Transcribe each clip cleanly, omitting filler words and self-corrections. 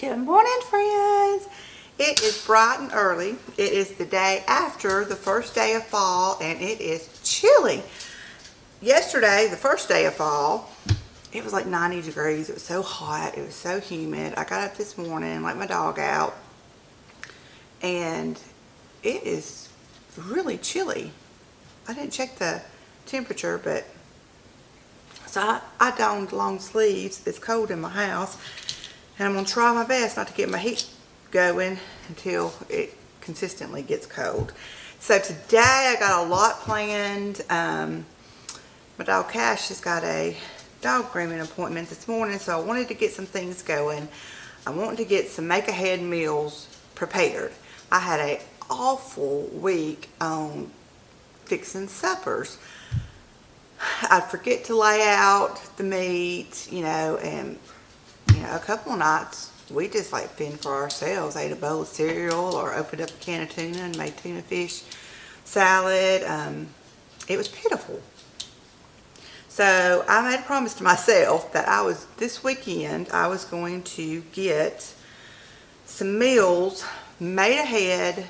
Good morning, friends. It is bright and early. It is the day after the first day of fall, and it is chilly. Yesterday, the first day of fall, it was like 90 degrees. It was so hot. It was so humid. I got up this morning, let my dog out, and it is really chilly. I didn't check the temperature, but so I donned long sleeves. It's cold in my house, and I'm going to try my best not to get my heat going until it consistently gets cold. So today I got a lot planned. My dog Cash has got a dog grooming appointment this morning, so I wanted to get some things going. I wanted to get some make-ahead meals prepared. I had an awful week on fixing suppers. I'd forget to lay out the meat, and a couple of nights we just like fend for ourselves, ate a bowl of cereal or opened up a can of tuna and made tuna fish salad. It was pitiful. So I made a promise to myself that this weekend I was going to get some meals made ahead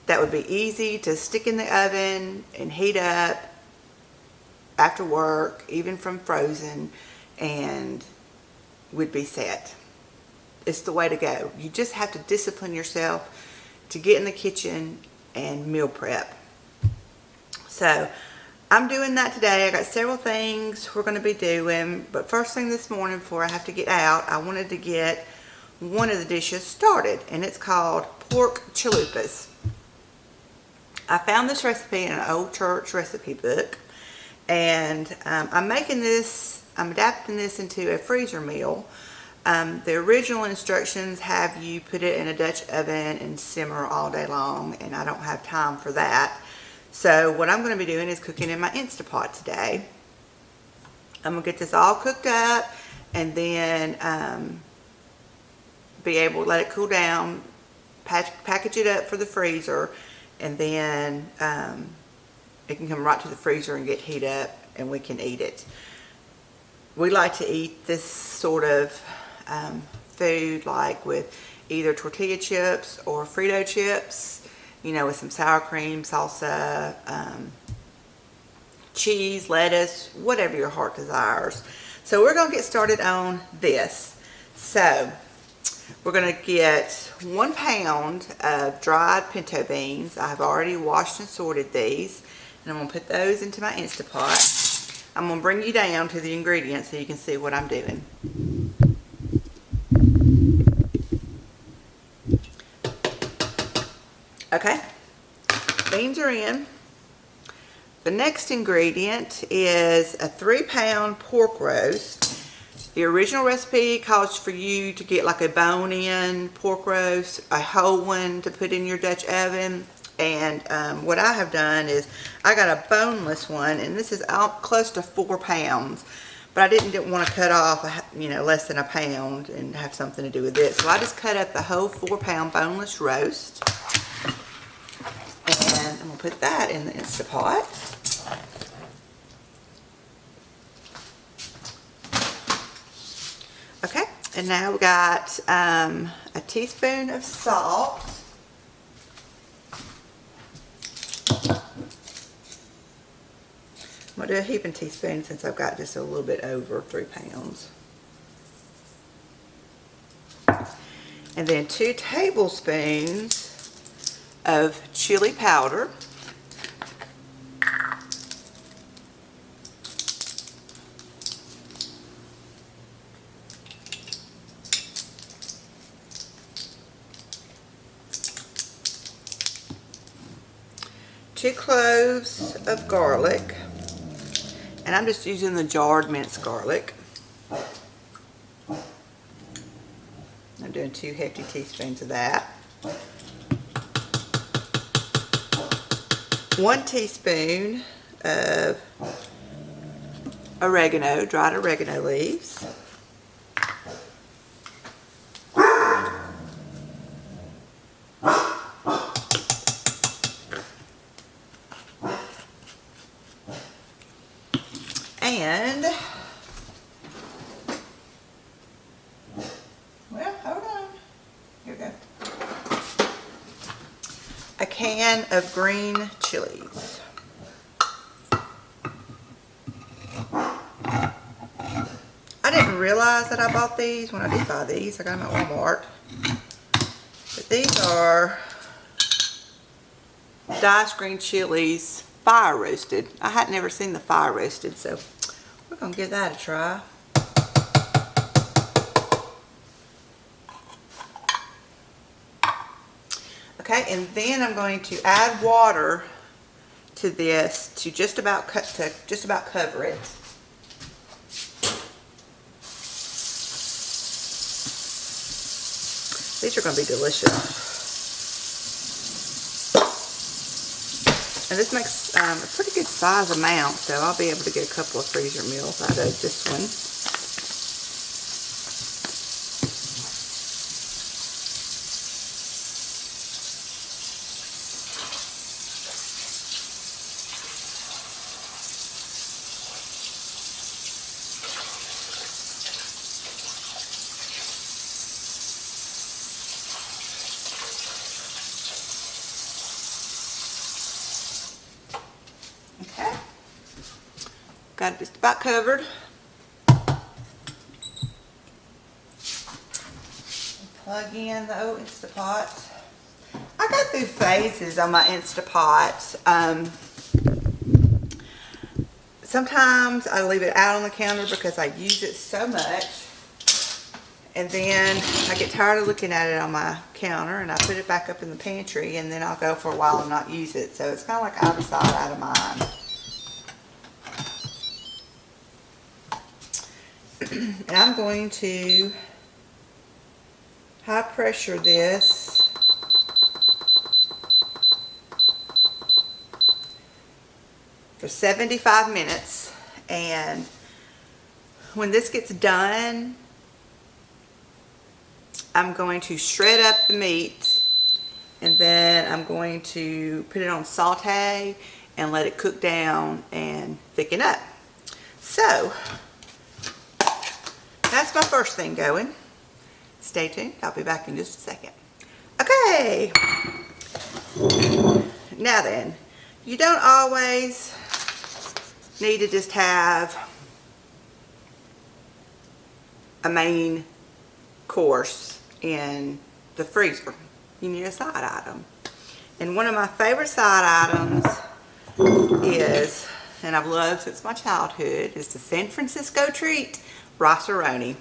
that would be easy to stick in the oven and heat up after work, even from frozen, and would be set. It's the way to go. You just have to discipline yourself to get in the kitchen and meal prep. So I'm doing that today. I got several things we're going to be doing, but first thing this morning before I have to get out, I wanted to get one of the dishes started, and it's called pork chalupas. I found this recipe in an old church recipe book, and I'm adapting this into a freezer meal. The original instructions have you put it in a Dutch oven and simmer all day long, and I don't have time for that. So what I'm going to be doing is cooking in my Instapot today. I'm going to get this all cooked up and then be able to let it cool down, package it up for the freezer, and then it can come right to the freezer and get heated up, and we can eat it. We like to eat this sort of food like with either tortilla chips or Frito chips, with some sour cream, salsa, cheese, lettuce, whatever your heart desires. So we're going to get started on this. So we're going to get 1 pound of dried pinto beans. I've already washed and sorted these, and I'm going to put those into my Instapot. I'm going to bring you down to the ingredients so you can see what I'm doing. Okay, beans are in. The next ingredient is a 3-pound pork roast. The original recipe calls for you to get like a bone-in pork roast, a whole one to put in your Dutch oven. And what I have done is I got a boneless one, and this is close to 4 pounds. But I didn't want to cut off, less than a pound and have something to do with it. So I just cut up the whole 4-pound boneless roast. And I'm going to put that in the Instapot. Okay, and now we got a teaspoon of salt. I'm going to do a heaping teaspoon since I've got just a little bit over 3 pounds. And then 2 tablespoons of chili powder. Two cloves of garlic. And I'm just using the jarred minced garlic. I'm doing 2 hefty teaspoons of that. 1 teaspoon of oregano, dried oregano leaves. And, well, can of green chilies. I didn't realize that I bought these when I did buy these. I got them at Walmart. But these are diced green chilies, fire roasted. I had never seen the fire roasted, so we're going to give that a try. Okay, and then I'm going to add water to this to just about cover it. These are going to be delicious. And this makes a pretty good size amount, so I'll be able to get a couple of freezer meals out of this one. Okay, got it just about covered. Plug in the Instapot. I go through phases on my Instapot. Sometimes I leave it out on the counter because I use it so much, and then I get tired of looking at it on my counter and I put it back up in the pantry, and then I'll go for a while and not use it. So it's kind of like out of sight, out of mind. And I'm going to high pressure this for 75 minutes. And when this gets done, I'm going to shred up the meat, and then I'm going to put it on saute and let it cook down and thicken up. So that's my first thing going. Stay tuned. I'll be back in just a second. Okay. Now then, you don't always need to just have a main course in the freezer. You need a side item. And one of my favorite side items is, and I've loved since my childhood, is the San Francisco treat, rice-a-roni.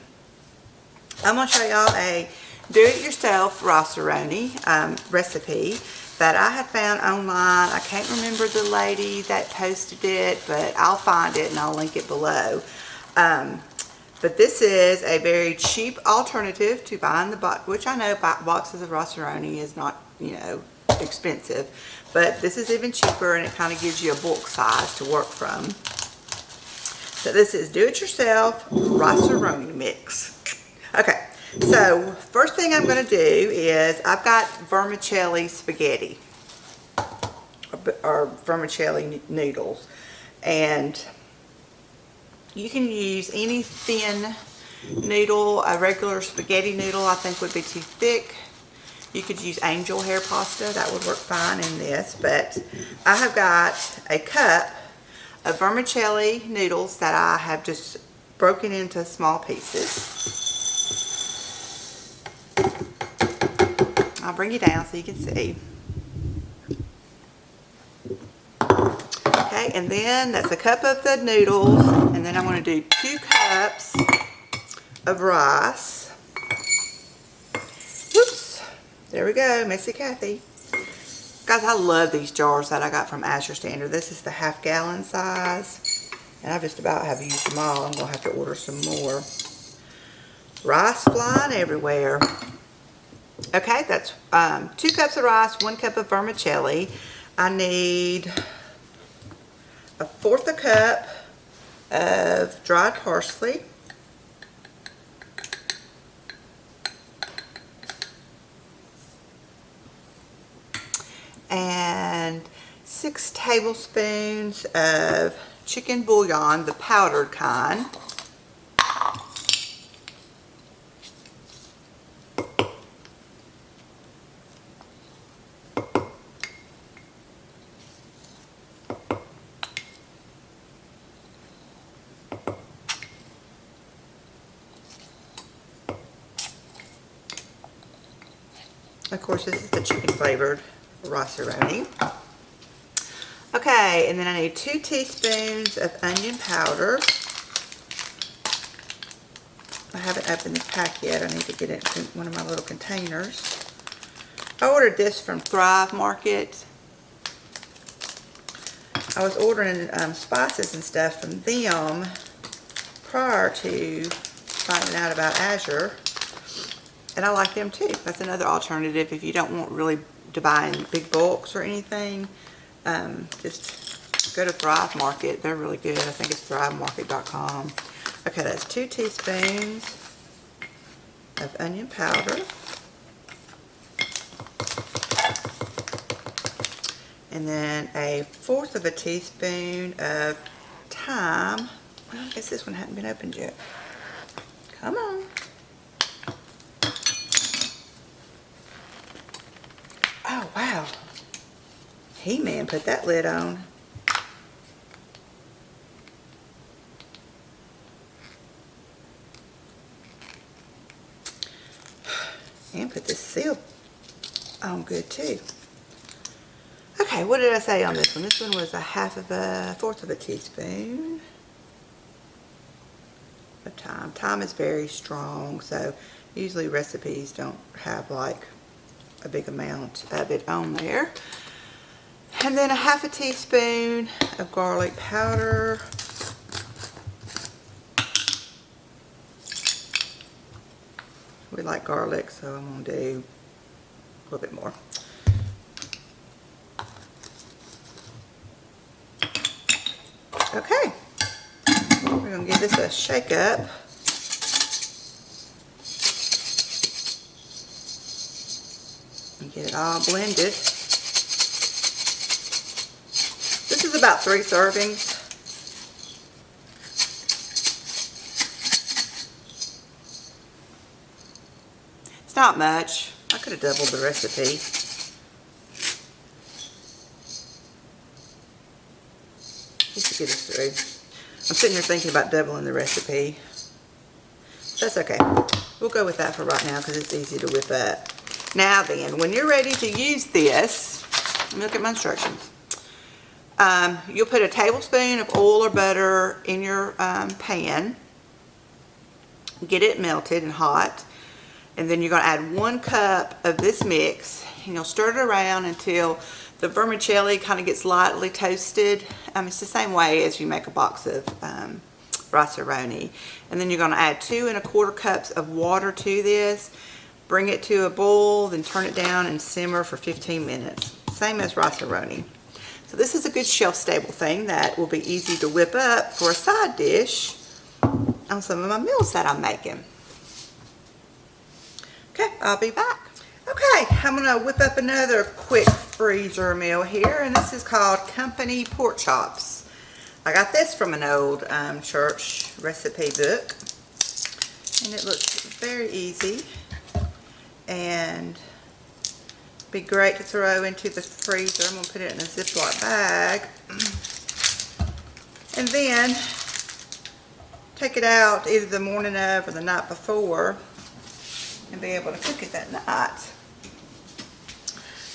I'm going to show y'all a do-it-yourself rice-a-roni recipe that I had found online. I can't remember the lady that posted it, but I'll find it and I'll link it below. But this is a very cheap alternative to buying the box, which I know boxes of rice-a-roni is not, you know, expensive. But this is even cheaper, and it kind of gives you a bulk size to work from. So this is do-it-yourself rice-a-roni mix. Okay, so first thing I'm going to do is I've got vermicelli spaghetti or vermicelli noodles, and you can use any thin noodle. A regular spaghetti noodle I think would be too thick. You could use angel hair pasta, that would work fine in this, but I have got a cup of vermicelli noodles that I have just broken into small pieces. I'll bring you down so you can see. Okay, and then that's a cup of the noodles, and then I'm going to do 2 cups of rice. Whoops, there we go, Messy Kathy. Guys, I love these jars that I got from Azure Standard. This is the half-gallon size, and I just about have used them all. I'm going to have to order some more. Rice flying everywhere. Okay, that's 2 cups of rice, 1 cup of vermicelli. I need 1/4 cup of dried parsley. And 6 tablespoons of chicken bouillon, the powdered kind. Of course, this is the chicken flavored rosaroni. Okay, and then I need 2 teaspoons of onion powder. I haven't opened this pack yet. I need to get it in one of my little containers. I ordered this from Thrive Market. I was ordering spices and stuff from them prior to finding out about Azure. And I like them too. That's another alternative if you don't want really to buy in big bulks or anything. Just go to Thrive Market. They're really good. I think it's thrivemarket.com. Okay, that's 2 teaspoons of onion powder. And then 1/4 of a teaspoon of thyme. Well, I guess this one hadn't been opened yet. Come on. Oh, wow. He-Man put that lid on. And put this seal on good too. Okay, what did I say on this one? This one was 1/4 of a teaspoon of thyme. Thyme is very strong, so usually recipes don't have like a big amount of it on there. And then 1/2 teaspoon of garlic powder. We like garlic, so I'm going to do a little bit more. Okay, we're going to give this a shake up. And get it all blended. This is about 3 servings. It's not much. I could have doubled the recipe. Just to get us through. I'm sitting here thinking about doubling the recipe. That's okay. We'll go with that for right now because it's easy to whip up. Now then, when you're ready to use this, let me look at my instructions. You'll put a tablespoon of oil or butter in your pan. Get it melted and hot. And then you're going to add 1 cup of this mix, and you'll stir it around until the vermicelli kind of gets lightly toasted. It's the same way as you make a box of rosaroni. And then you're going to add 2 1/4 cups of water to this. Bring it to a boil, then turn it down and simmer for 15 minutes. Same as rosaroni. So this is a good shelf-stable thing that will be easy to whip up for a side dish on some of my meals that I'm making. Okay, I'll be back. Okay, I'm going to whip up another quick freezer meal here, and this is called Company Pork Chops. I got this from an old church recipe book, and it looks very easy and be great to throw into the freezer. I'm going to put it in a Ziploc bag and then take it out either the morning of or the night before and be able to cook it that night.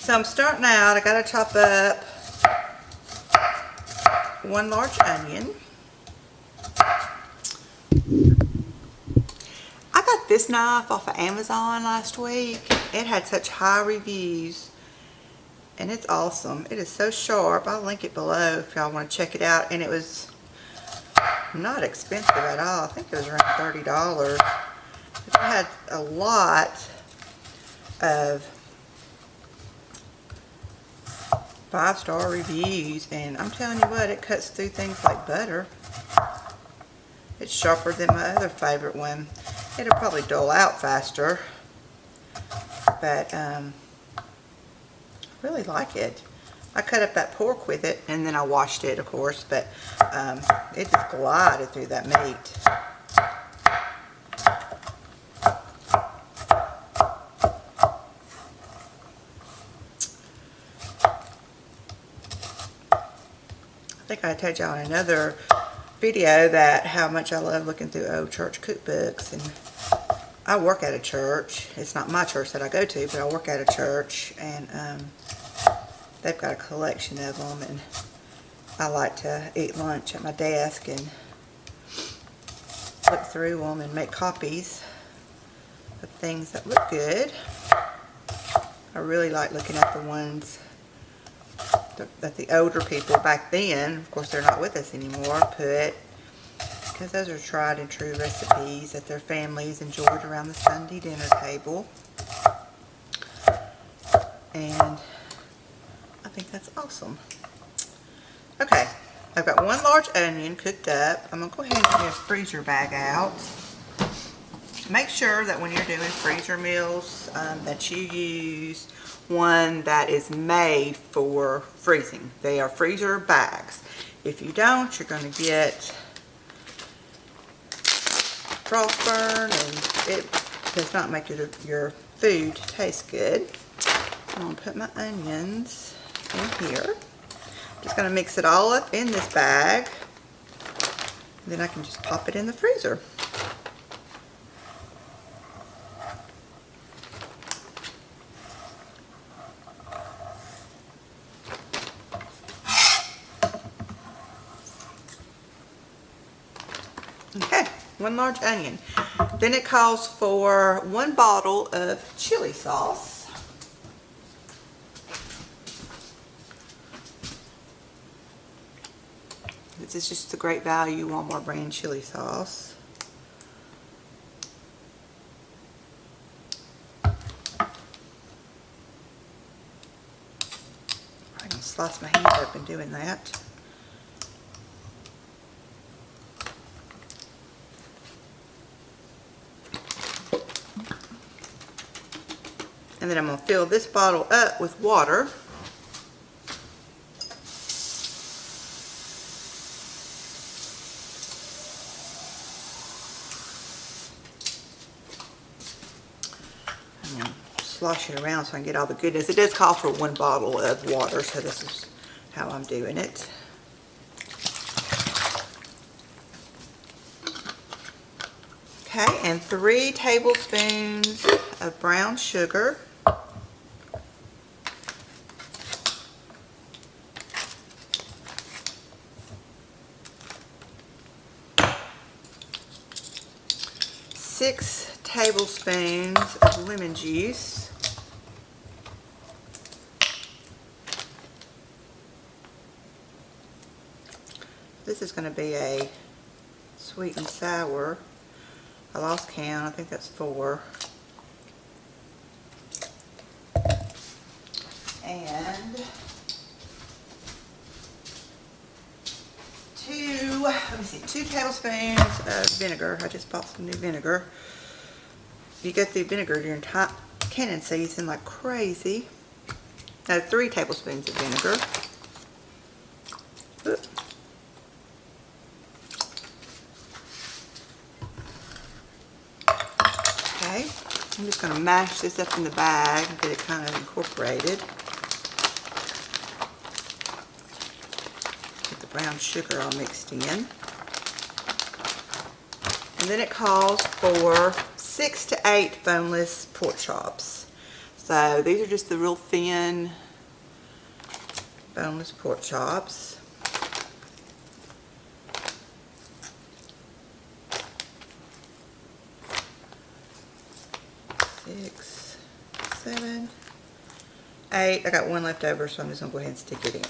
So I'm starting out. I got to chop up 1 large onion. I got this knife off of Amazon last week. It had such high reviews and it's awesome. It is so sharp. I'll link it below if y'all want to check it out. And it was not expensive at all. I think it was around $30. It had a lot of 5-star reviews, and I'm telling you what, it cuts through things like butter. It's sharper than my other favorite one. It'll probably dull out faster, but I really like it. I cut up that pork with it, and then I washed it, of course, but it just glided through that meat. I think I told y'all in another video that how much I love looking through old church cookbooks, and I work at a church. It's not my church that I go to, but I work at a church, and they've got a collection of them, and I like to eat lunch at my desk and look through them and make copies of things that look good. I really like looking at the ones that the older people back then, of course they're not with us anymore, put, because those are tried and true recipes that their families enjoyed around the Sunday dinner table. And I think that's awesome. Okay, I've got 1 large onion cooked up. I'm going to go ahead and get a freezer bag out. Make sure that when you're doing freezer meals that you use one that is made for freezing. They are freezer bags. If you don't, you're going to get frostburn, and it does not make your food taste good. I'm going to put my onions in here. I'm just going to mix it all up in this bag. And then I can just pop it in the freezer. Okay, 1 large onion. Then it calls for 1 bottle of chili sauce. This is just the Great Value Walmart brand chili sauce. I'm going to slice my hand open doing that. And then I'm going to fill this bottle up with water. I'm going to slosh it around so I can get all the goodness. It does call for 1 bottle of water, so this is how I'm doing it. Okay, and 3 tablespoons of brown sugar. Six tablespoons of lemon juice. This is going to be a sweet and sour. I lost count. I think that's 4. And 2 tablespoons of vinegar. I just bought some new vinegar. You go through vinegar during canning season like crazy. 3 tablespoons of vinegar. Oops. Okay, I'm just going to mash this up in the bag and get it kind of incorporated. Get the brown sugar all mixed in. And then it calls for 6 to 8 boneless pork chops. So these are just the real thin boneless pork chops. Six, 7, 8. I got 1 left over, so I'm just going to go ahead and stick it in.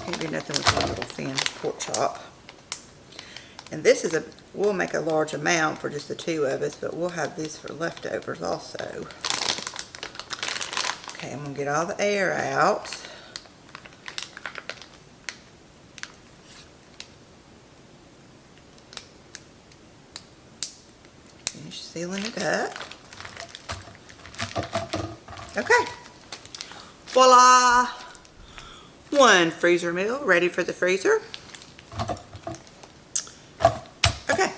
Can't do nothing with 1 little thin pork chop. And this is we'll make a large amount for just the 2 of us, but we'll have this for leftovers also. Okay, I'm going to get all the air out. Finish sealing it up. Okay, voila, 1 freezer meal ready for the freezer. Okay,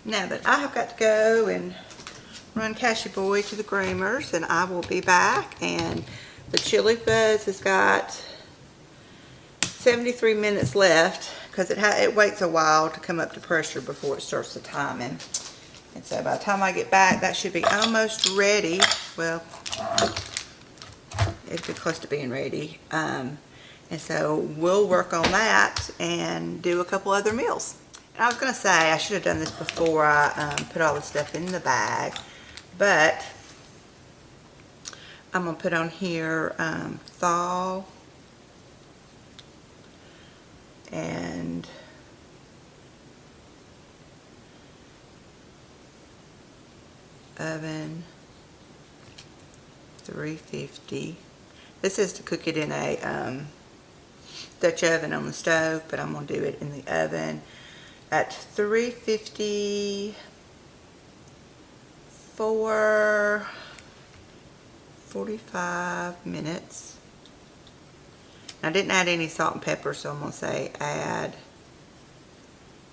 now that I have got to go and run Cassie Boy to the groomers, and I will be back, and the Chalupas has got 73 minutes left because it waits a while to come up to pressure before it starts the timing. And so by the time I get back, that should be almost ready. Well, it'll be close to being ready. And so we'll work on that and do a couple other meals. And I was going to say, I should have done this before I put all the stuff in the bag, but I'm going to put on here thaw and oven 350. This is to cook it in a Dutch oven on the stove, but I'm going to do it in the oven at 350 for 45 minutes. I didn't add any salt and pepper, so I'm going to say add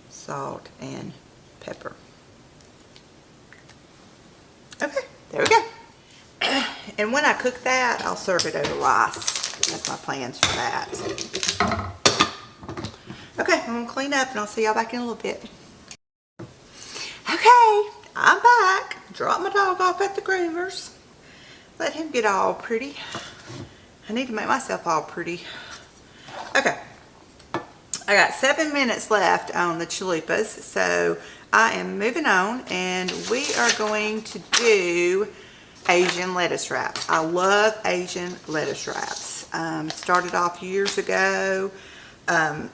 salt and pepper. Okay, there we go. And when I cook that, I'll serve it over rice. That's my plans for that. Okay, I'm going to clean up and I'll see y'all back in a little bit. Okay, I'm back. Dropped my dog off at the groomers. Let him get all pretty. I need to make myself all pretty. Okay, I got 7 minutes left on the chalupas, so I am moving on, and we are going to do Asian lettuce wraps. I love Asian lettuce wraps. Started off years ago at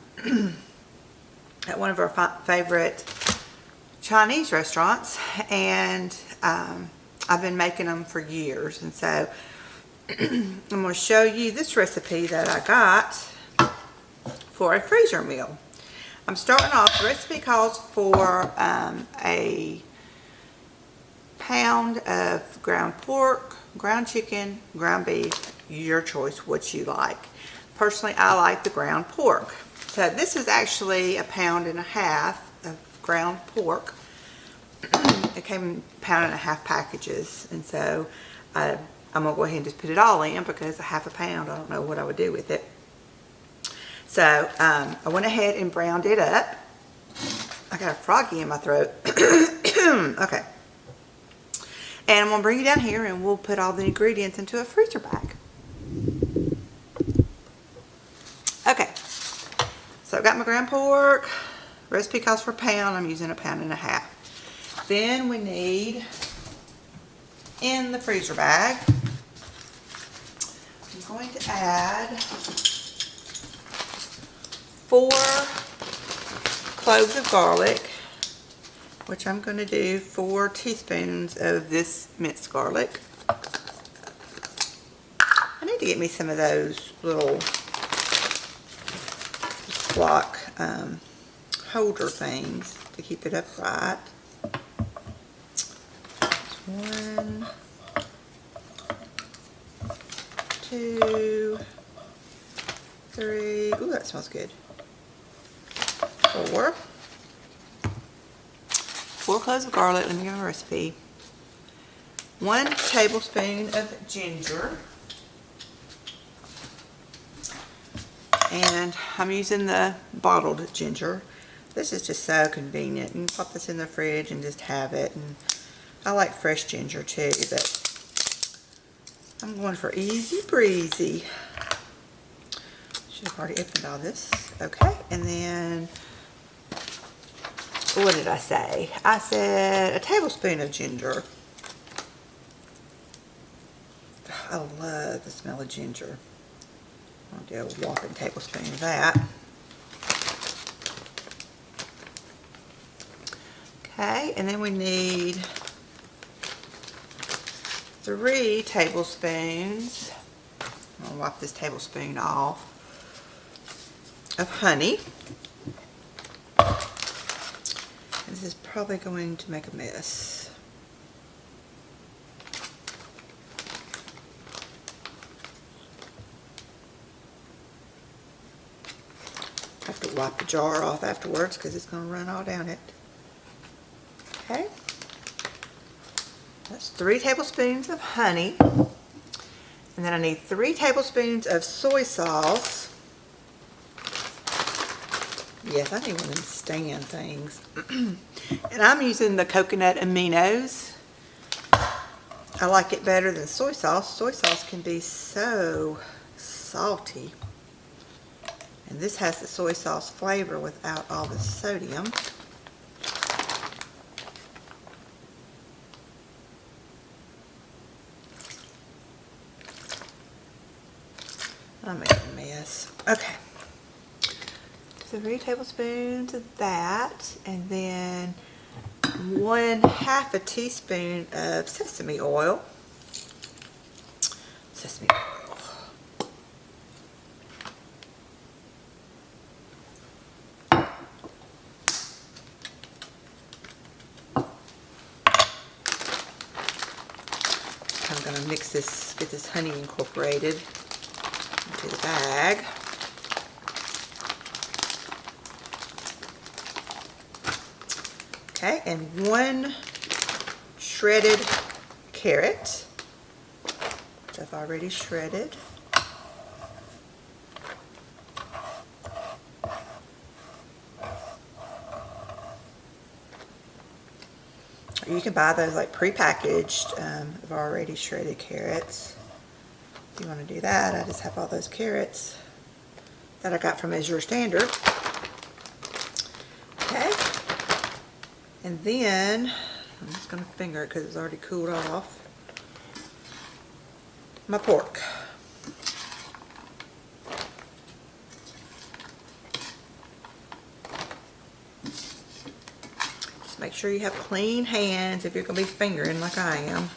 one of our favorite Chinese restaurants, and I've been making them for years. And so I'm going to show you this recipe that I got for a freezer meal. I'm starting off, the recipe calls for a pound of ground pork, ground chicken, ground beef, your choice, what you like. Personally, I like the ground pork. So this is actually a pound and a half of ground pork. It came in pound and a half packages, and so I'm gonna go ahead and just put it all in because a half a pound, I don't know what I would do with it. So I went ahead and browned it up. I got a froggy in my throat. Okay. And I'm going to bring it down here and we'll put all the ingredients into a freezer bag. Okay. So I've got my ground pork. Recipe calls for a pound. I'm using a pound and a half. Then we need, in the freezer bag, I'm going to add 4 cloves of garlic, which I'm going to do 4 teaspoons of this minced garlic. I need to get me some of those little block holder things to keep it upright. 1, 2, 3. Ooh, that smells good. 4 cloves of garlic. Let me give you a recipe. 1 tablespoon of ginger. And I'm using the bottled ginger. This is just so convenient. You can pop this in the fridge and just have it. And I like fresh ginger too, but I'm going for easy breezy. Should have already opened all this. Okay, and then what did I say? I said a tablespoon of ginger. I love the smell of ginger. I'll do a whopping tablespoon of that. Okay, and then we need 3 tablespoons. I'm going to wipe this tablespoon off of honey. This is probably going to make a mess. I have to wipe the jar off afterwards because it's going to run all down it. Okay. That's 3 tablespoons of honey. And then I need 3 tablespoons of soy sauce. Yes, I need one of them stand things. And I'm using the coconut aminos. I like it better than soy sauce. Soy sauce can be so salty. And this has the soy sauce flavor without all the sodium. I'm making a mess. Okay. So 3 tablespoons of that, and then 1/2 a teaspoon of sesame oil. Sesame oil. I'm going to mix this, get this honey incorporated into the bag. Okay, and 1 shredded carrot, which I've already shredded. Or you can buy those like pre-packaged of already shredded carrots. If you want to do that, I just have all those carrots that I got from Measure Standard. Okay. And then, I'm just going to finger it because it's already cooled off, my pork. Just make sure you have clean hands if you're going to be fingering like I am.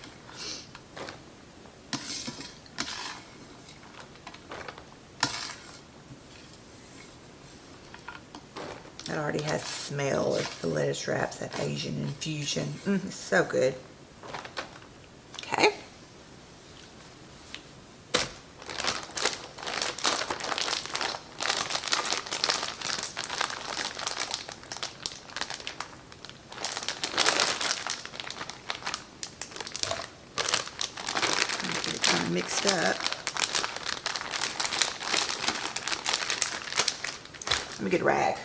It already has the smell of the lettuce wraps, that Asian infusion. It's so good. Okay. Get it kind of mixed up. Let me get a rag.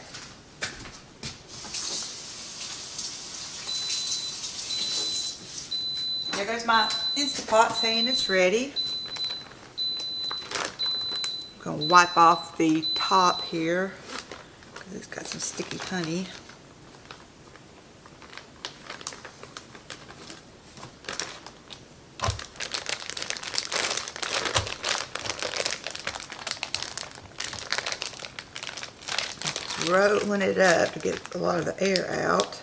There goes my Instant Pot saying it's ready. I'm going to wipe off the top here because it's got some sticky honey. Just rolling it up to get a lot of the air out.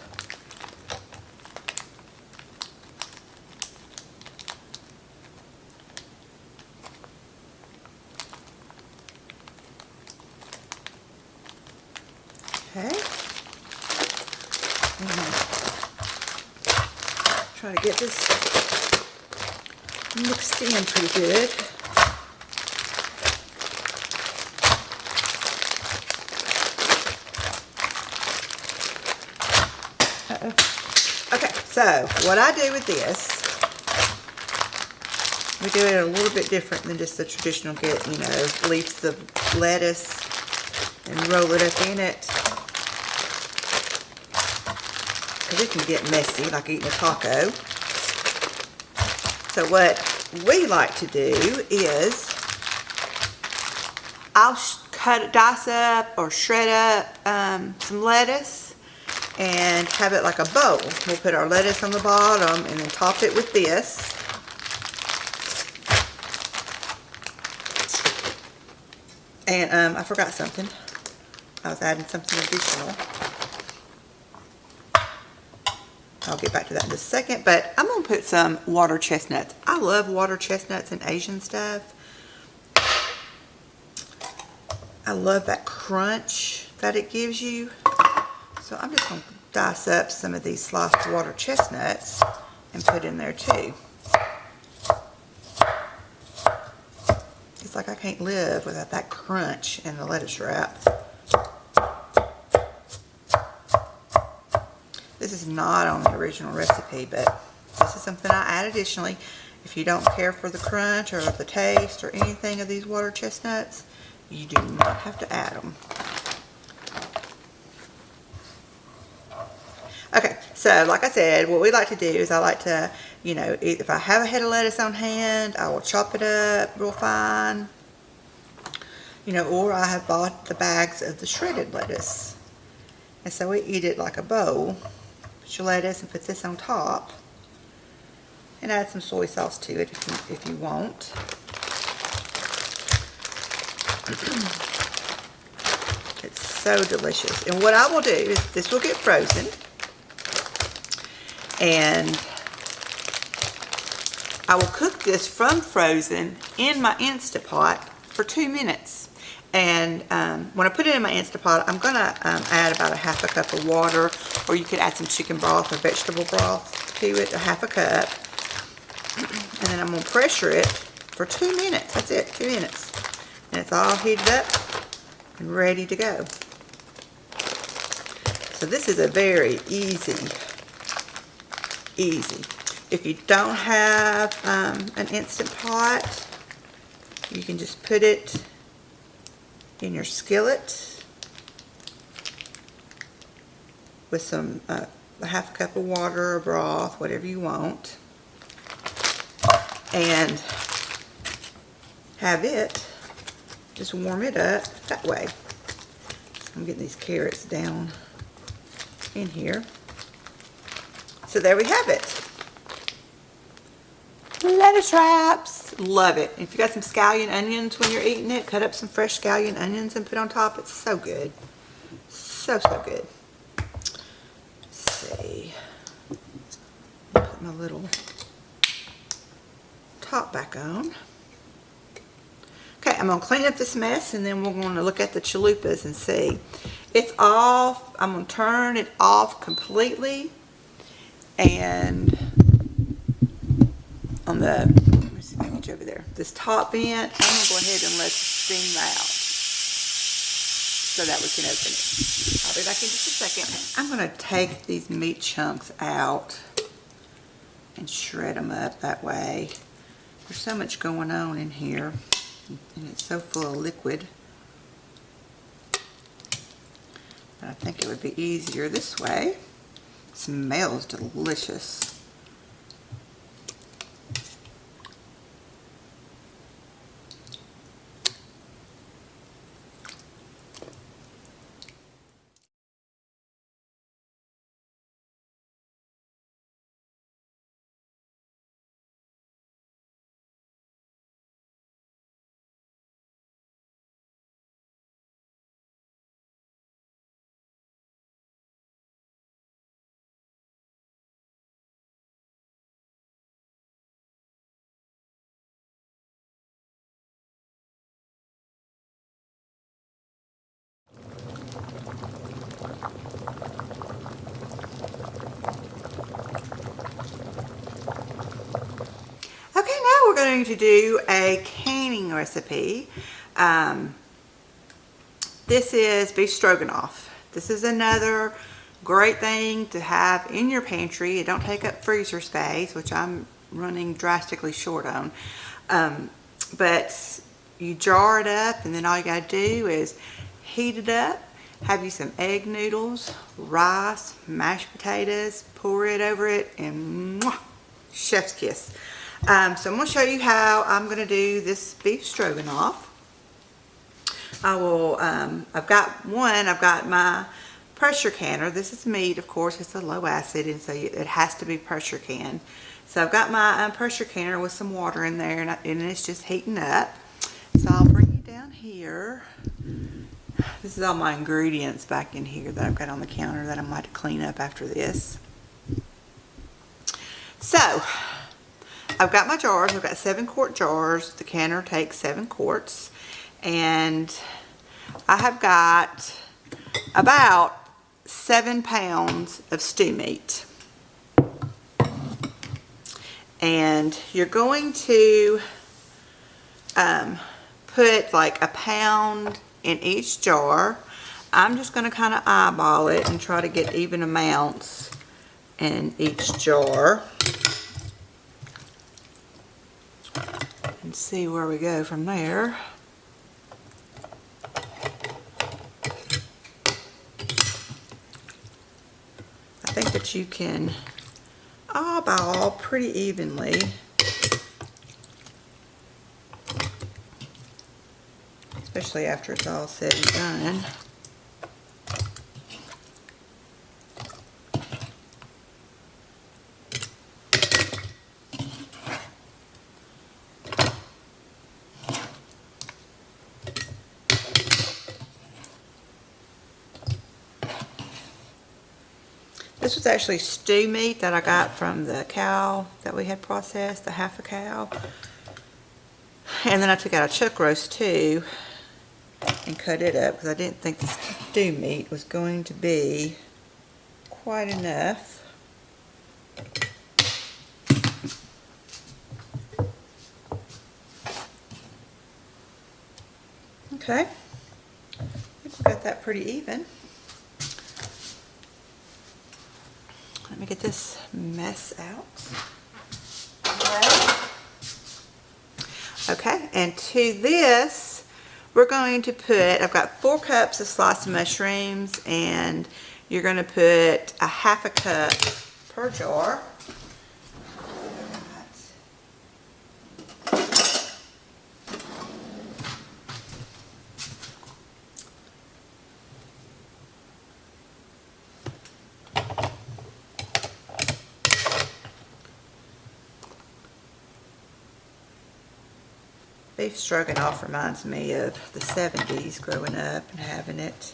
Okay. Try to get this mixed in pretty good. Okay, so what I do with this, we do it a little bit different than just the traditional get, leaves the lettuce and roll it up in it. Because it can get messy, like eating a taco. So what we like to do is, I'll dice up or shred up some lettuce and have it like a bowl. We'll put our lettuce on the bottom and then top it with this. And I forgot something. I was adding something additional. I'll get back to that in just a second, but I'm going to put some water chestnuts. I love water chestnuts and Asian stuff. I love that crunch that it gives you. So I'm just going to dice up some of these sliced water chestnuts and put in there too. It's like I can't live without that crunch in the lettuce wrap. This is not on the original recipe, but this is something I add additionally. If you don't care for the crunch or the taste or anything of these water chestnuts, you do not have to add them. So, like I said, what we like to do is I like to, you know, if I have a head of lettuce on hand, I will chop it up real fine. You know, or I have bought the bags of the shredded lettuce. And so we eat it like a bowl. Put your lettuce and put this on top. And add some soy sauce to it if you want. It's so delicious. And what I will do is this will get frozen. And I will cook this from frozen in my Instant Pot for 2 minutes. And when I put it in my Instant Pot, I'm going to add about a half a cup of water, or you could add some chicken broth or vegetable broth to it, a half a cup. And then I'm going to pressure it for 2 minutes. That's it, 2 minutes. And it's all heated up and ready to go. So this is a very easy. If you don't have an Instant Pot, you can just put it in your skillet with some a half a cup of water or broth, whatever you want, and have it just warm it up that way. I'm getting these carrots down in here. So there we have it. Lettuce wraps. Love it. If you got some scallion onions when you're eating it, cut up some fresh scallion onions and put on top. It's so good. So good. Let's see. Put my little top back on. Okay, I'm going to clean up this mess and then we're going to look at the chalupas and see. It's off. I'm going to turn it off completely. And on the, let me see the image over there, this top vent, I'm going to go ahead and let it steam out so that we can open it. I'll be back in just a second. I'm going to take these meat chunks out and shred them up that way. There's so much going on in here, and it's so full of liquid. But I think it would be easier this way. It smells delicious. We're going to do a canning recipe. This is beef stroganoff. This is another great thing to have in your pantry. It don't take up freezer space, which I'm running drastically short on. But you jar it up, and then all you got to do is heat it up, have you some egg noodles, rice, mashed potatoes, pour it over it, and mwah, chef's kiss. So I'm going to show you how I'm going to do this beef stroganoff. I've got my pressure canner. This is meat, of course. It's a low acid, and so it has to be pressure canned. So I've got my pressure canner with some water in there, and it's just heating up. So I'll bring you down here. This is all my ingredients back in here that I've got on the counter that I'm going to clean up after this. So I've got my jars. I've got 7-quart jars. The canner takes 7 quarts. And I have got about 7 pounds of stew meat. And you're going to put like a pound in each jar. I'm just going to kind of eyeball it and try to get even amounts in each jar. And see where we go from there. I think the that you can eyeball pretty evenly. Especially after it's all said and done. This was actually stew meat that I got from the cow that we had processed, the half a cow. And then I took out a chuck roast too and cut it up because I didn't think the stew meat was going to be quite enough. Okay, I think we got that pretty even. Let me get this mess out. Okay, and to this, we're going to put, I've got 4 cups of sliced mushrooms, and you're going to put a half a cup per jar. Beef stroganoff reminds me of the 70s growing up and having it.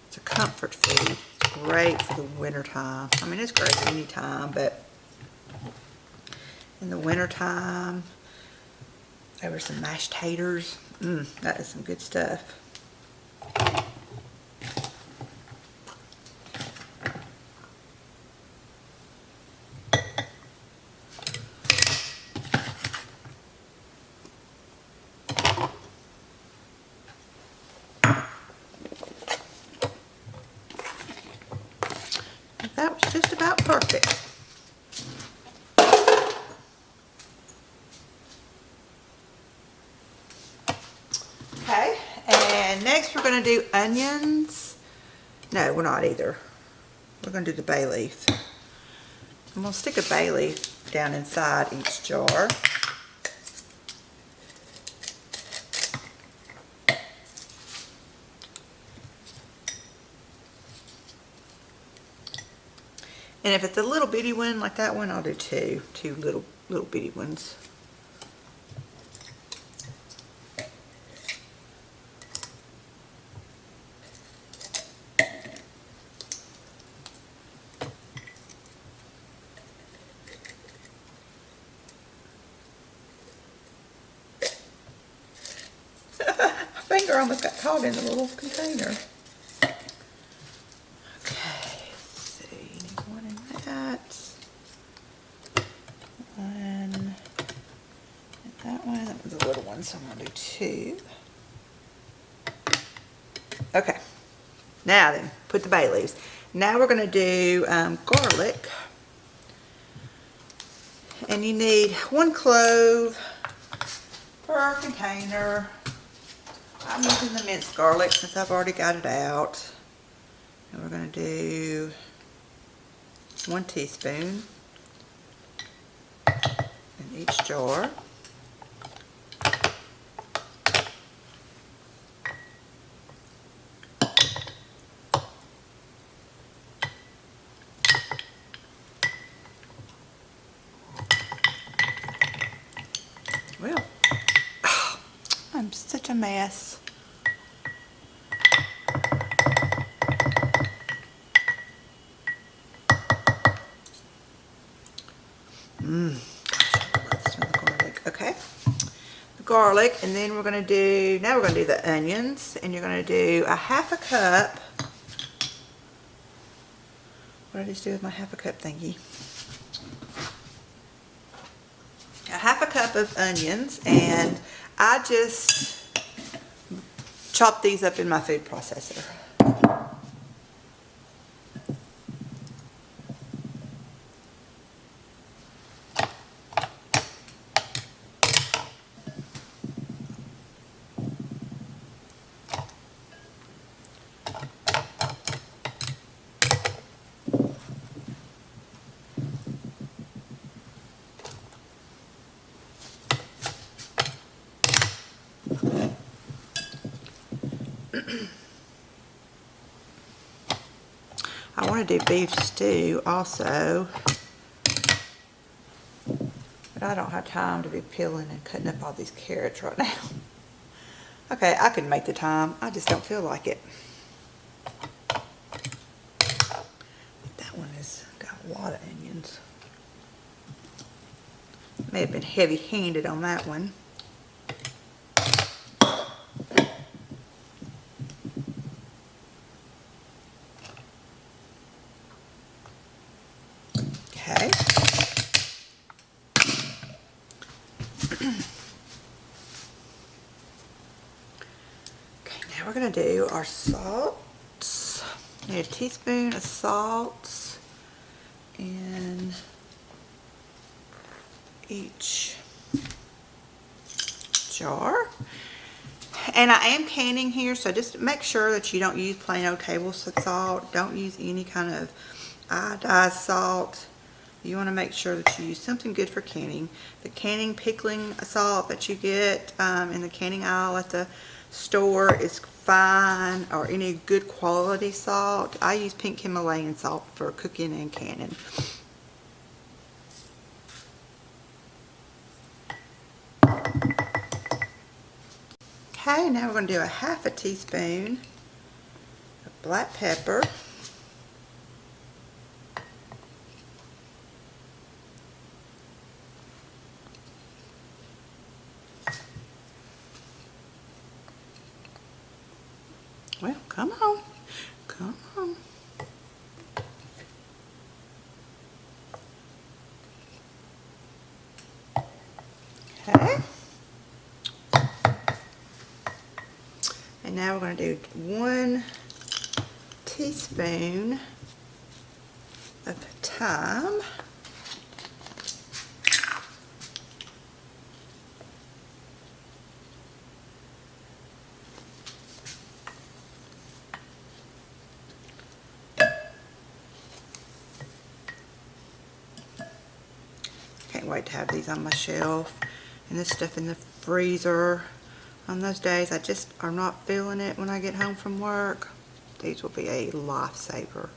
It's a comfort food. It's great for the winter time. I mean, it's great any time, but in the winter time, over some mashed taters. That is some good stuff. That was just about perfect. Okay, and next we're going to do onions. No, we're not either. We're going to do the bay leaf. I'm going to stick a bay leaf down inside each jar. And if it's a little bitty one like that one, I'll do two little bitty ones. My finger almost got caught in the little container. The little one, so I'm going to do 2. Okay, now then, put the bay leaves. Now we're going to do garlic. And you need 1 clove per container. I'm using the minced garlic since I've already got it out. And we're going to do 1 teaspoon in each jar. Well, I'm such a mess. Gosh, I love the smell of garlic. Okay, the garlic, and then we're going to do, now we're going to do the onions, and you're going to do a half a cup. What did I just do with my half a cup thingy? A half a cup of onions, and I just chop these up in my food processor. I want to do beef stew also, but I don't have time to be peeling and cutting up all these carrots right now. Okay, I can make the time. I just don't feel like it. That one has got a lot of onions. May have been heavy-handed on that one. Okay. We're going to do our salts. Need a teaspoon of salt in each jar. And I am canning here, so just make sure that you don't use plain old table salt. Don't use any kind of iodized salt. You want to make sure that you use something good for canning. The canning pickling salt that you get in the canning aisle at the store is fine, or any good quality salt. I use pink Himalayan salt for cooking and canning. Okay, now we're going to do a half a teaspoon of black pepper. Well, come on. Come on. Okay. And now we're going to do 1 teaspoon of thyme. Can't wait to have these on my shelf and this stuff in the freezer. On those days I just are not feeling it when I get home from work, these will be a lifesaver.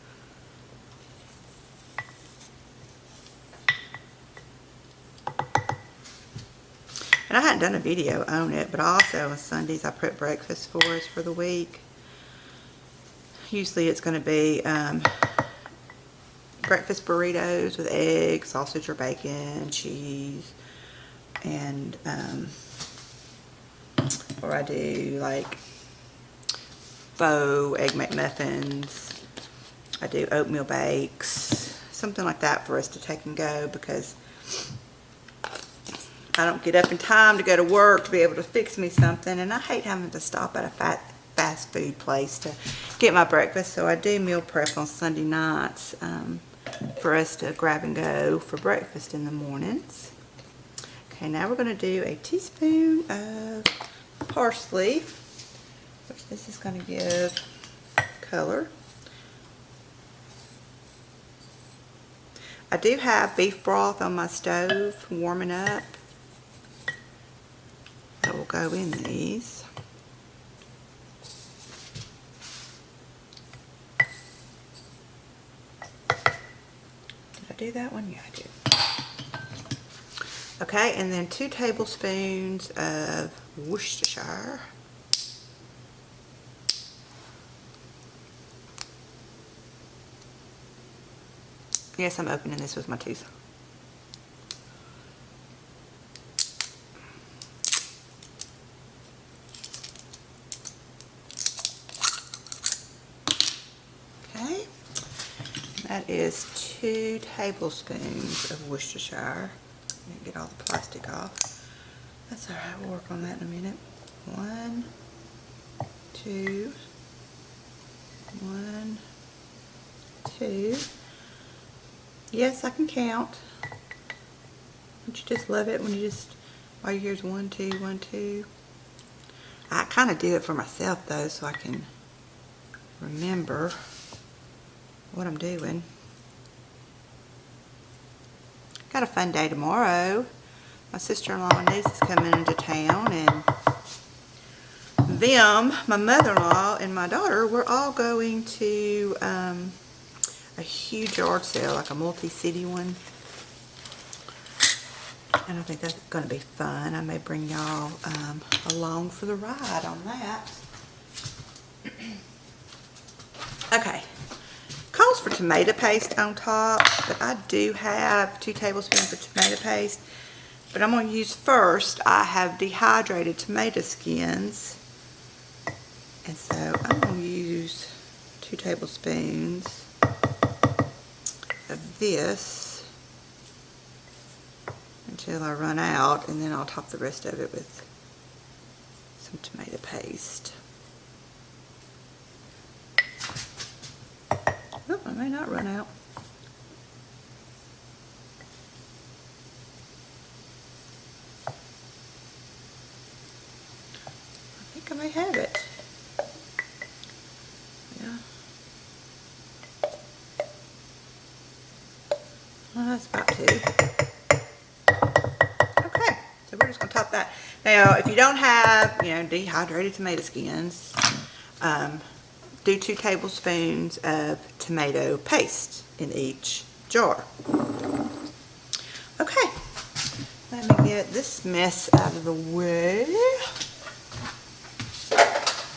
And I hadn't done a video on it, but also on Sundays I prep breakfast for us for the week. Usually it's going to be breakfast burritos with eggs, sausage or bacon, cheese, and or I do like faux egg McMuffins. I do oatmeal bakes, something like that for us to take and go, because I don't get up in time to go to work to be able to fix me something, and I hate having to stop at a fast food place to get my breakfast. So I do meal prep on Sunday nights for us to grab and go for breakfast in the mornings. Okay, now we're going to do a teaspoon of parsley, which this is going to give color. I do have beef broth on my stove warming up that will go in these. Did I do that one? Yeah, I did. Okay, and then 2 tablespoons of Worcestershire. Yes, I'm opening this with my teeth. Okay, that is 2 tablespoons of Worcestershire. Get all the plastic off. That's alright, we'll work on that in a minute. 1, 2, 1, 2. Yes, I can count. Don't you just love it when you just, all you hear is 1, 2, 1, 2. I kind of do it for myself though, so I can remember what I'm doing. Got a fun day tomorrow. My sister-in-law and niece is coming into town, and them, my mother-in-law and my daughter, we're all going to a huge yard sale, like a multi-city one. And I think that's going to be fun. I may bring y'all along for the ride on that. Okay. Calls for tomato paste on top, but I do have 2 tablespoons of tomato paste. But I'm going to use first, I have dehydrated tomato skins. And so I'm going to use 2 tablespoons of this until I run out, and then I'll top the rest of it with some tomato paste. Oh, I may not run out. I think I may have it. Yeah. Well, that's about 2. Okay, so we're just going to top that. Now, if you don't have, dehydrated tomato skins, do 2 tablespoons of tomato paste in each jar. Okay, let me get this mess out of the way.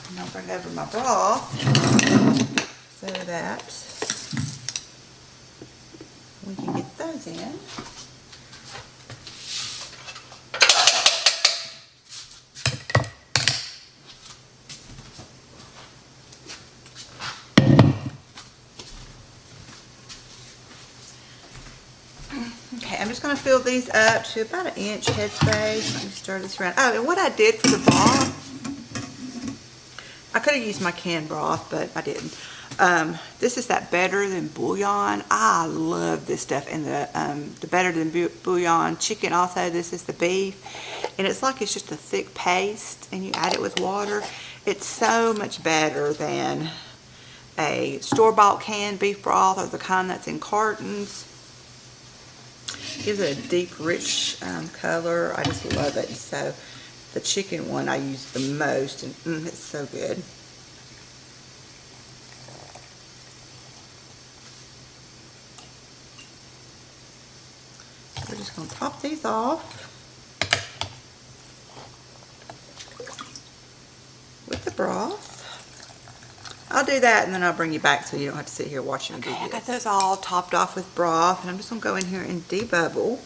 And I'll bring over my broth so that we can get those in. Okay, I'm just going to fill these up to about 1 inch headspace. Let me stir this around. Oh, and what I did for the broth, I could have used my canned broth, but I didn't. This is that Better Than Bouillon. I love this stuff. And the Better Than Bouillon chicken also. This is the beef. And it's like it's just a thick paste, and you add it with water. It's so much better than a store-bought canned beef broth or the kind that's in cartons. Gives it a deep, rich color. I just love it. So the chicken one I use the most, and it's so good. We're just going to top these off with the broth. I'll do that, and then I'll bring you back so you don't have to sit here watching me do this. I got those all topped off with broth, and I'm just going to go in here and debubble.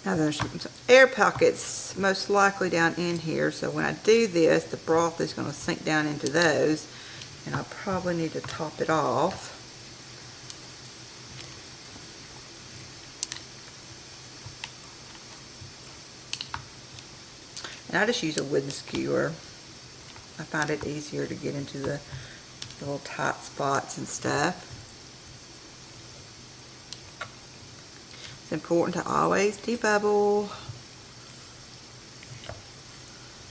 Now there's some air pockets most likely down in here, so when I do this, the broth is going to sink down into those, and I'll probably need to top it off. And I just use a wooden skewer. I find it easier to get into the little tight spots and stuff. It's important to always debubble.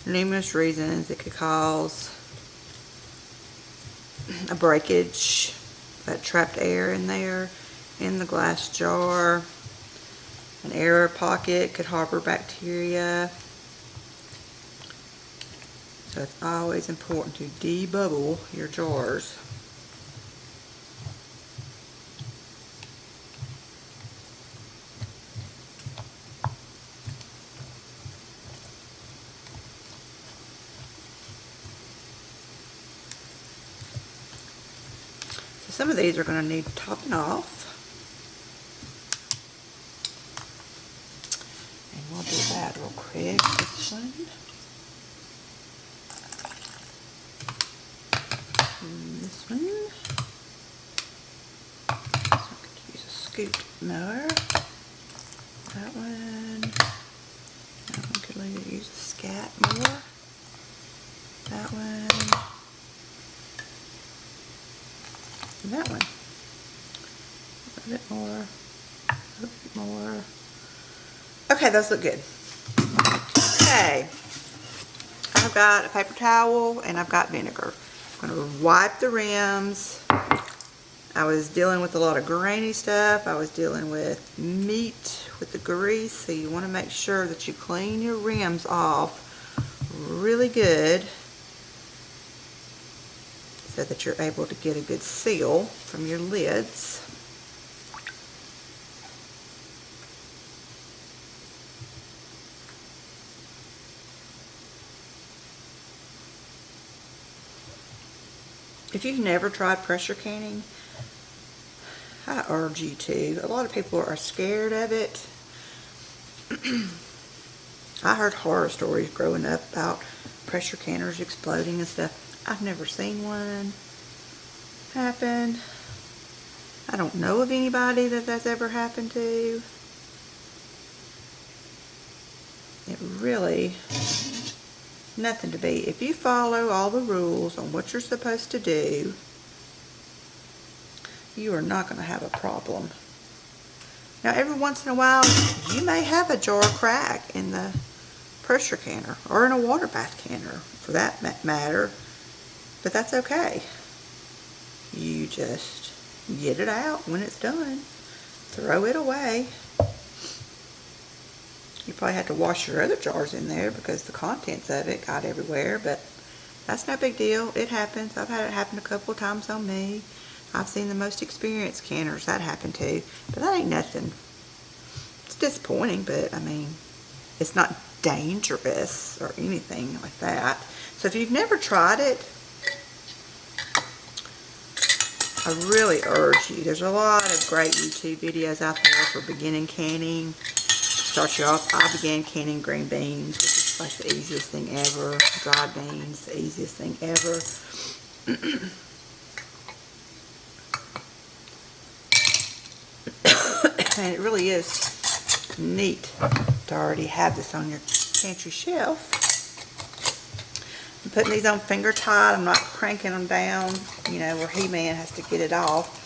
Numerous reasons. It could cause a breakage, that trapped air in there, in the glass jar. An air pocket could harbor bacteria. So it's always important to debubble your jars. So some of these are going to need topping off. And we'll do that real quick. This one. This one. So I could use a scoop mower. That one. That one could maybe use a scat more. That one. And that one. A little bit more. A little bit more. Okay, those look good. Okay. I've got a paper towel and I've got vinegar. I'm going to wipe the rims. I was dealing with a lot of grainy stuff. I was dealing with meat with the grease, so you want to make sure that you clean your rims off really good so that you're able to get a good seal from your lids. If you've never tried pressure canning, I urge you to. A lot of people are scared of it. I heard horror stories growing up about pressure canners exploding and stuff. I've never seen one happen. I don't know of anybody that that's ever happened to. It really, nothing to be. If you follow all the rules on what you're supposed to do, you are not going to have a problem. Now, every once in a while, you may have a jar crack in the pressure canner or in a water bath canner, for that matter, but that's okay. You just get it out when it's done. Throw it away. You probably had to wash your other jars in there because the contents of it got everywhere, but that's no big deal. It happens. I've had it happen a couple of times on me. I've seen the most experienced canners that happen to, but that ain't nothing. It's disappointing, but I mean, it's not dangerous or anything like that. So if you've never tried it, I really urge you. There's a lot of great YouTube videos out there for beginning canning. Start you off. I began canning green beans, which is like the easiest thing ever. Dried beans, the easiest thing ever. And it really is neat to already have this on your pantry shelf. I'm putting these on finger tight. I'm not cranking them down, you know, where He-Man has to get it off.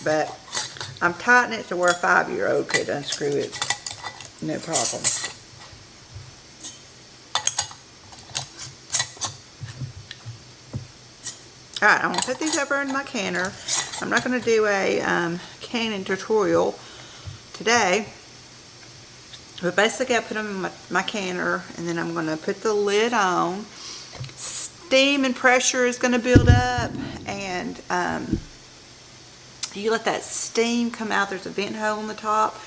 But I'm tightening it to where a 5-year-old could unscrew it, no problem. Alright, I'm going to put these over in my canner. I'm not going to do a canning tutorial today. But basically I put them in my canner, and then I'm going to put the lid on. Steam and pressure is going to build up, and you let that steam come out. There's a vent hole on the top.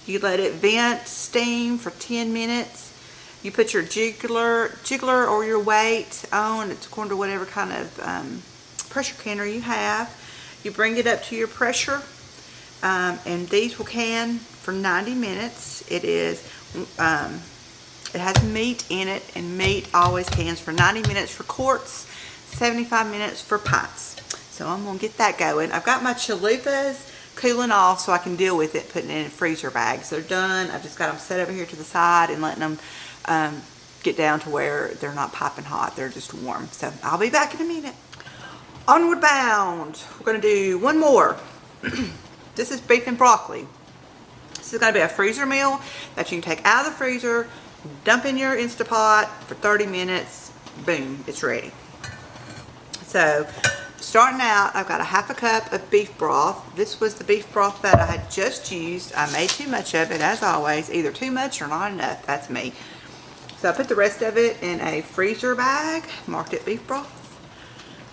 You let it vent steam for 10 minutes. You put your jiggler or your weight on. It's according to whatever kind of pressure canner you have. You bring it up to your pressure, and these will can for 90 minutes. It is, it has meat in it, and meat always cans for 90 minutes for quarts, 75 minutes for pints. So I'm going to get that going. I've got my chalupas cooling off so I can deal with it, putting it in freezer bags. They're done. I've just got them set over here to the side and letting them get down to where they're not piping hot. They're just warm. So I'll be back in a minute. Onward bound. We're going to do one more. This is beef and broccoli. This is going to be a freezer meal that you can take out of the freezer, dump in your Instapot for 30 minutes. Boom, it's ready. So starting out, I've got a half a cup of beef broth. This was the beef broth that I had just used. I made too much of it, as always. Either too much or not enough. That's me. So I put the rest of it in a freezer bag, marked it beef broth.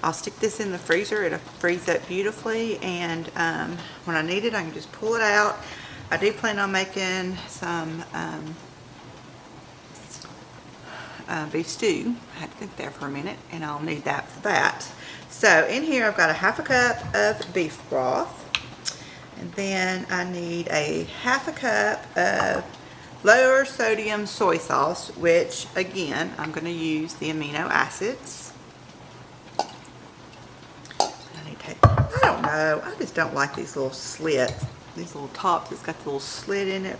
I'll stick this in the freezer. It'll freeze up beautifully, and when I need it, I can just pull it out. I do plan on making some beef stew. I had to think there for a minute, and I'll need that for that. So in here, I've got a half a cup of beef broth, and then I need a half a cup of lower sodium soy sauce, which again, I'm going to use the amino acids. I don't know, I just don't like these little slits, these little tops. It's got the little slit in it.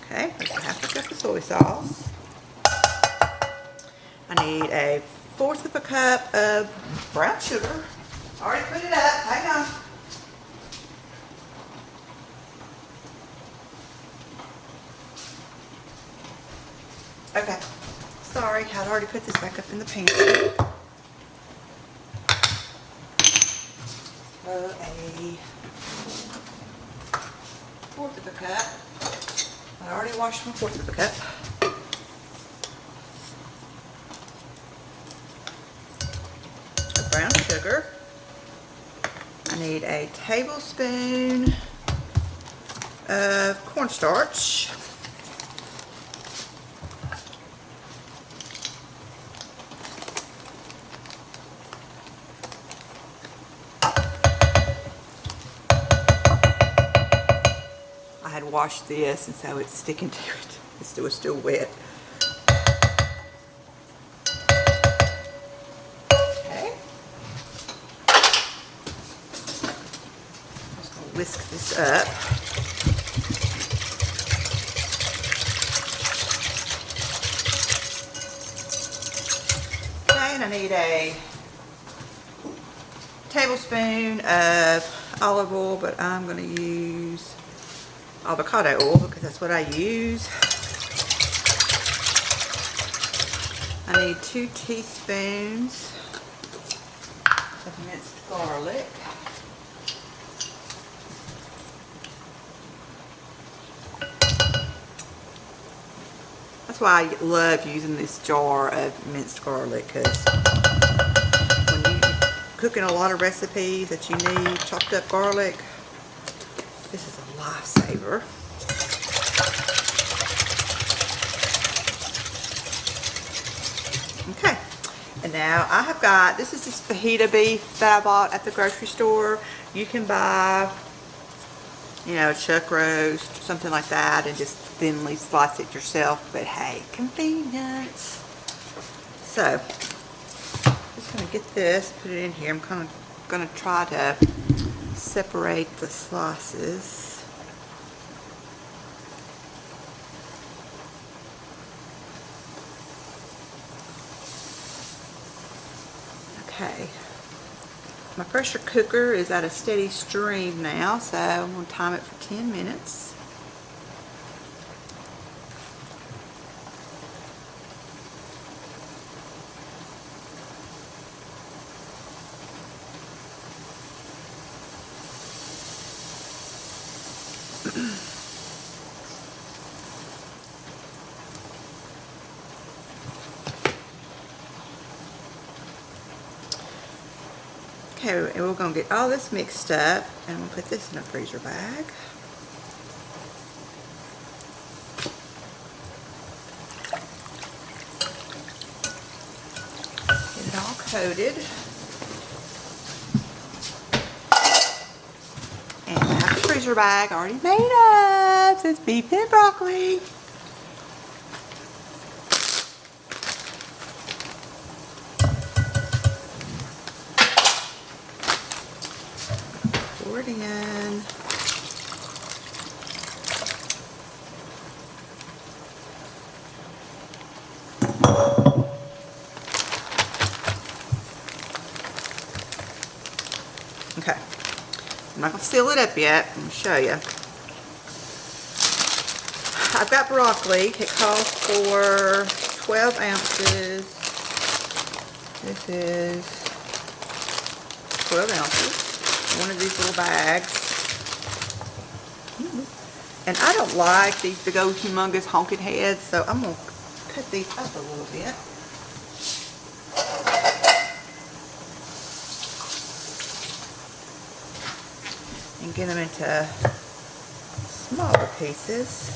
Okay, that's a half a cup of soy sauce. I need a 1/4 of a cup of brown sugar. I already put it up, hang on. Okay, sorry, I'd already put this back up in the pantry. A 1/4 of a cup. I already washed my 1/4 of a cup. Of brown sugar. I need a tablespoon of cornstarch. I had washed this and so it's sticking to it. It was still wet. Okay. I'm just going to whisk this up. Okay, and I need a tablespoon of olive oil, but I'm going to use avocado oil because that's what I use. I need 2 teaspoons of minced garlic. That's why I love using this jar of minced garlic, because when you're cooking a lot of recipes that you need chopped up garlic, this is a lifesaver. Okay, and now I have got, this is this fajita beef that I bought at the grocery store. You can buy, you know, chuck roast, something like that, and just thinly slice it yourself, but hey, convenience. So, just gonna get this, put it in here. I'm kind of gonna try to separate the slices. Okay, my pressure cooker is at a steady stream now, so I'm going to time it for 10 minutes. Okay, and we're going to get all this mixed up, and we'll put this in a freezer bag. Get it all coated. And I have a freezer bag already made up. It's beef and broccoli. Pour it in. Okay, I'm not going to seal it up yet. I'm going to show you. I've got broccoli. It calls for 12 ounces. This is 12 ounces. One of these little bags. And I don't like these big old humongous honking heads, so I'm going to cut these up a little bit. And get them into smaller pieces.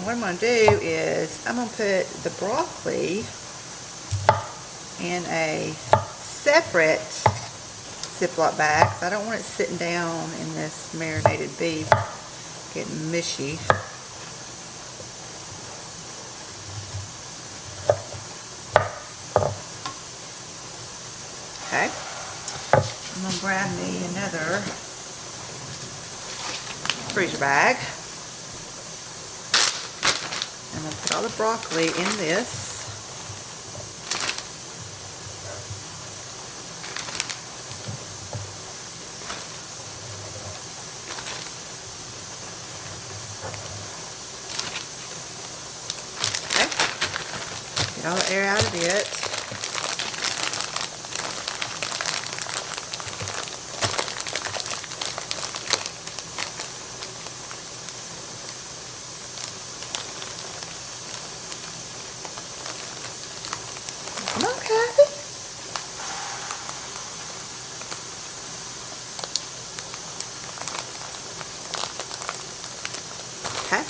What I'm going to do is I'm going to put the broccoli in a separate Ziploc bag. I don't want it sitting down in this marinated beef getting mushy. Okay, I'm going to grab me another freezer bag. I'm going to put all the broccoli in this. Get all the air out of it. Come on, Kathy. Okay.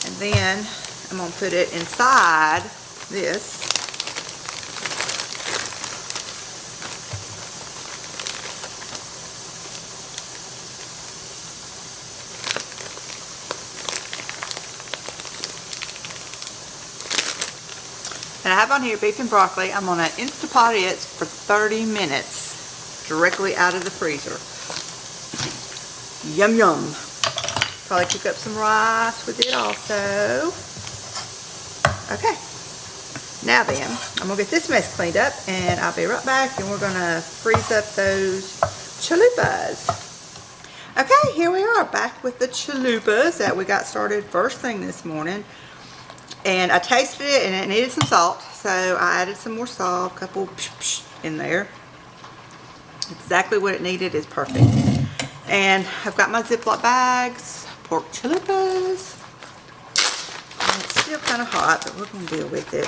And then I'm going to put it inside this. And I have on here beef and broccoli. I'm going to Instapot it for 30 minutes directly out of the freezer. Yum yum. Probably cook up some rice with it also. Okay. Now then, I'm going to get this mess cleaned up and I'll be right back and we're going to freeze up those chalupas. Okay, here we are back with the chalupas that we got started first thing this morning. And I tasted it and it needed some salt, so I added some more salt, a couple in there. Exactly what it needed is perfect. And I've got my Ziploc bags, pork chalupas. And it's still kind of hot, but we're going to deal with it.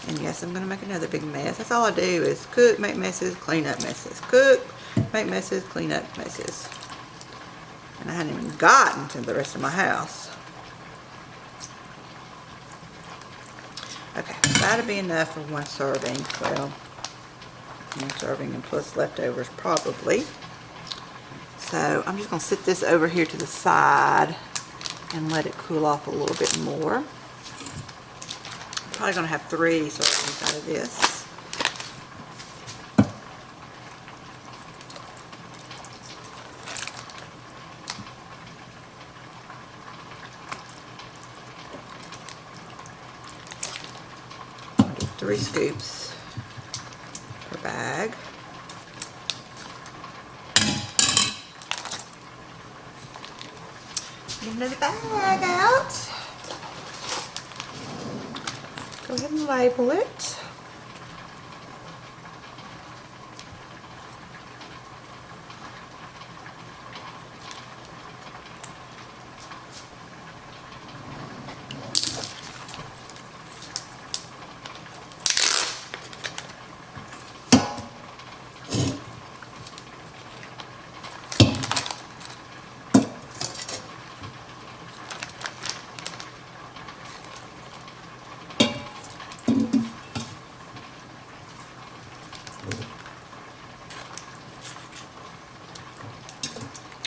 And yes, I'm going to make another big mess. That's all I do is cook, make messes, clean up messes. Cook, make messes, clean up messes. And I hadn't even gotten to the rest of my house. Okay, that'll be enough for one serving. Well, one serving and plus leftovers probably. So I'm just going to sit this over here to the side and let it cool off a little bit more. I'm probably going to have 3 servings out of this. I'll do 3 scoops per bag. Get another bag out. Go ahead and label it.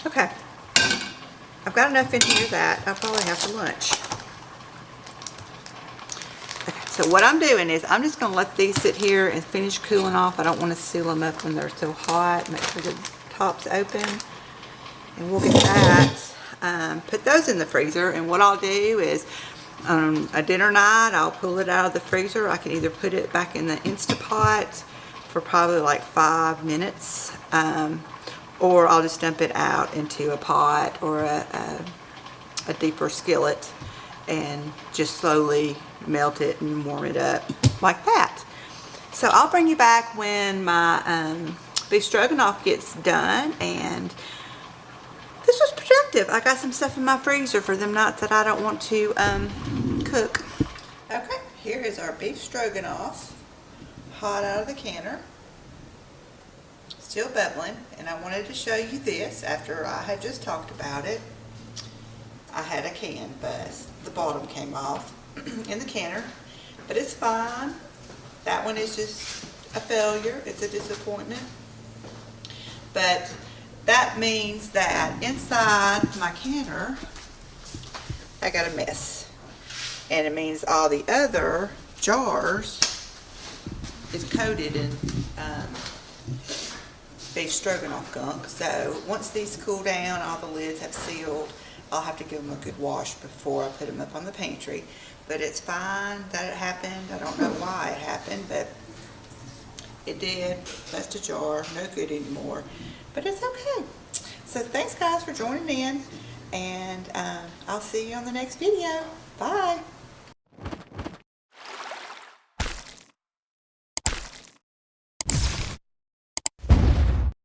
Okay, I've got enough in here that I'll probably have for lunch. Okay, so what I'm doing is I'm just going to let these sit here and finish cooling off. I don't want to seal them up when they're so hot. Make sure the top's open. And we'll get that. Put those in the freezer. And what I'll do is on a dinner night, I'll pull it out of the freezer. I can either put it back in the Instapot for probably like 5 minutes. Or I'll just dump it out into a pot or a deeper skillet and just slowly melt it and warm it up like that. So I'll bring you back when my beef stroganoff gets done. And this was productive. I got some stuff in my freezer for them nights that I don't want to cook. Okay, here is our beef stroganoff, hot out of the canner. Still bubbling, and I wanted to show you this after I had just talked about it. I had a can bust. The bottom came off in the canner, but it's fine. That one is just a failure. It's a disappointment. But that means that inside my canner, I got a mess. And it means all the other jars is coated in beef stroganoff gunk. So once these cool down, all the lids have sealed, I'll have to give them a good wash before I put them up on the pantry. But it's fine that it happened. I don't know why it happened, but it did. Bust a jar, no good anymore. But it's okay. So thanks guys for joining in. and I'll see you on the next video. Bye.